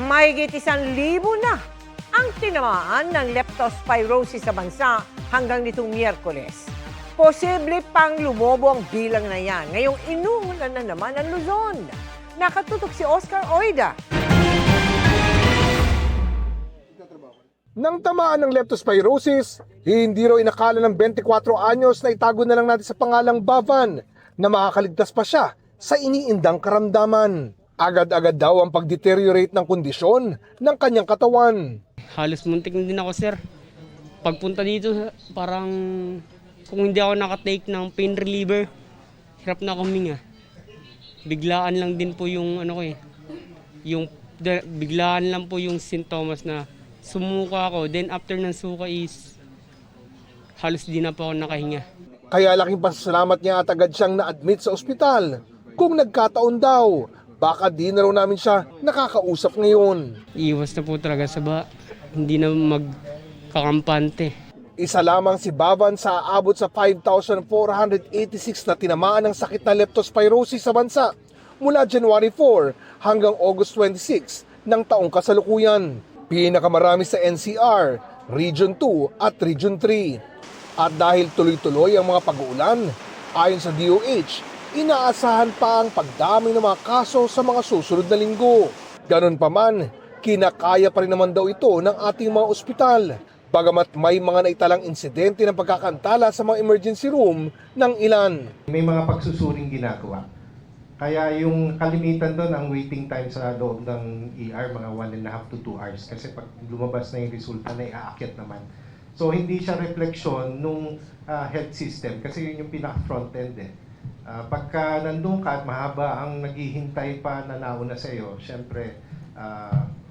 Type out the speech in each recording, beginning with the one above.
Mahigit 1,000 na ang tinamaan ng leptospirosis sa bansa hanggang nitong Miyerkules. Posible pang lumobo ang bilang na yan. Ngayong inuulan na naman ang Luzon. Nakatutok si Oscar Oida. Nang tamaan ng leptospirosis, hindi raw inakala ng 24 anyos na itago na lang natin sa pangalang Bavan na makakaligtas pa siya sa iniindang karamdaman. Agad-agad daw ang pag-deteriorate ng kondisyon ng kanyang katawan. Halos muntik na din ako, sir. Pagpunta dito, parang kung hindi ako nakatake ng pain reliever, hirap na huminga. Biglaan lang din po yung biglaan lang po yung sintomas na sumuka ako. Then after ng suka is halos di na po ako nakahinga. Kaya laking pasasalamat niya at agad siyang na-admit sa ospital. Kung nagkataon daw, baka di na raw namin siya nakakausap ngayon. Iwas na po talaga sa hindi na magkakampante. Isa lamang si Bavan sa aabot sa 5,486 na tinamaan ng sakit na leptospirosis sa bansa mula January 4 hanggang August 26 ng taong kasalukuyan. Pinakamarami sa NCR, Region 2 at Region 3. At dahil tuloy-tuloy ang mga pag-uulan, ayon sa DOH, inaasahan pa ang pagdami ng mga kaso sa mga susunod na linggo. Ganon pa man, kinakaya pa rin naman daw ito ng ating mga ospital. Bagamat may mga naitalang insidente ng pagkakantala sa mga emergency room ng ilan. May mga pagsusuring ginagawa. Kaya yung kalimitan doon, ang waiting time sa loob ng ER, mga 1.5 to 2 hours. Kasi pag lumabas na yung resulta na iaakyat naman. So hindi siya refleksyon nung health system kasi yun yung pinaka-front end eh. Pagka nandun ka at mahaba ang naghihintay pa na nauna sa iyo, syempre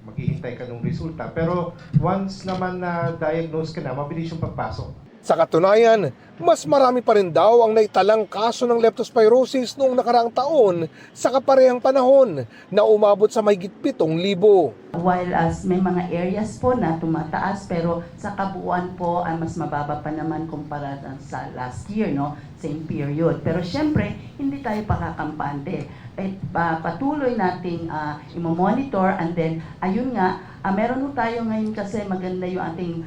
maghihintay ka ng resulta. Pero once naman na diagnose ka na, mabilis yung pagpasok. Sa katunayan, mas marami pa rin daw ang naitalang kaso ng leptospirosis noong nakaraang taon sa kaparehang panahon na umabot sa mahigit 7,000. While as may mga areas po na tumataas pero sa kabuuan po ay mas mababa pa naman kumpara sa last year, no? Same period. Pero syempre, hindi tayo pakakampante. Patuloy nating i-monitor and then ayun nga, meron po tayo ngayon kasi maganda yung ating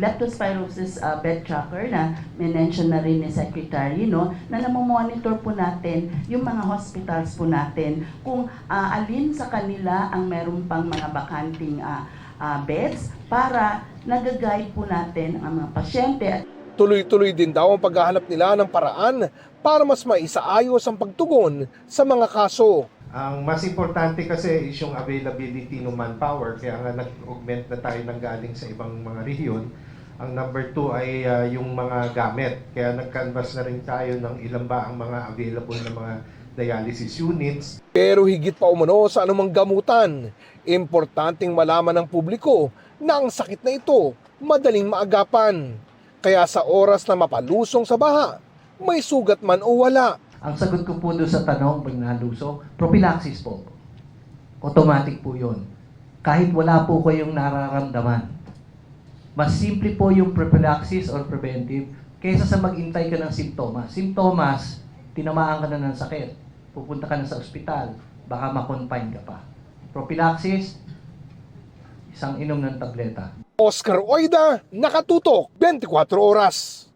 leptospirosis bed tracker na mention na rin ni Secretary, no? Na namomonitor po natin yung mga hospitals po natin kung alin sa kanila ang meron pang mga bakanting beds para nag-guide po natin ang mga pasyente. Tuloy-tuloy din daw ang paghahanap nila ng paraan para mas maisaayos ang pagtugon sa mga kaso. Ang mas importante kasi is yung availability ng manpower. Kaya nga nag-augment na tayo ng galing sa ibang mga rehiyon. Ang number 2 ay yung mga gamit. Kaya nag-canvas na rin tayo ng ilan ba ang mga available na mga dialysis units. Pero higit pa umano sa anumang gamutan, importanteng malaman ng publiko na ang sakit na ito madaling maagapan. Kaya sa oras na mapalusong sa baha, may sugat man o wala. Ang sagot ko po doon sa tanong, pag naluso, prophylaxis po. Automatic po yun. Kahit wala po kayong nararamdaman. Mas simple po yung prophylaxis or preventive kaysa sa mag-intay ka ng simptomas. Simptomas, tinamaan ka na ng sakit. Pupunta ka na sa ospital, baka ma-confine ka pa. Prophylaxis, isang inom ng tableta. Oscar Oida, nakatutok 24 oras.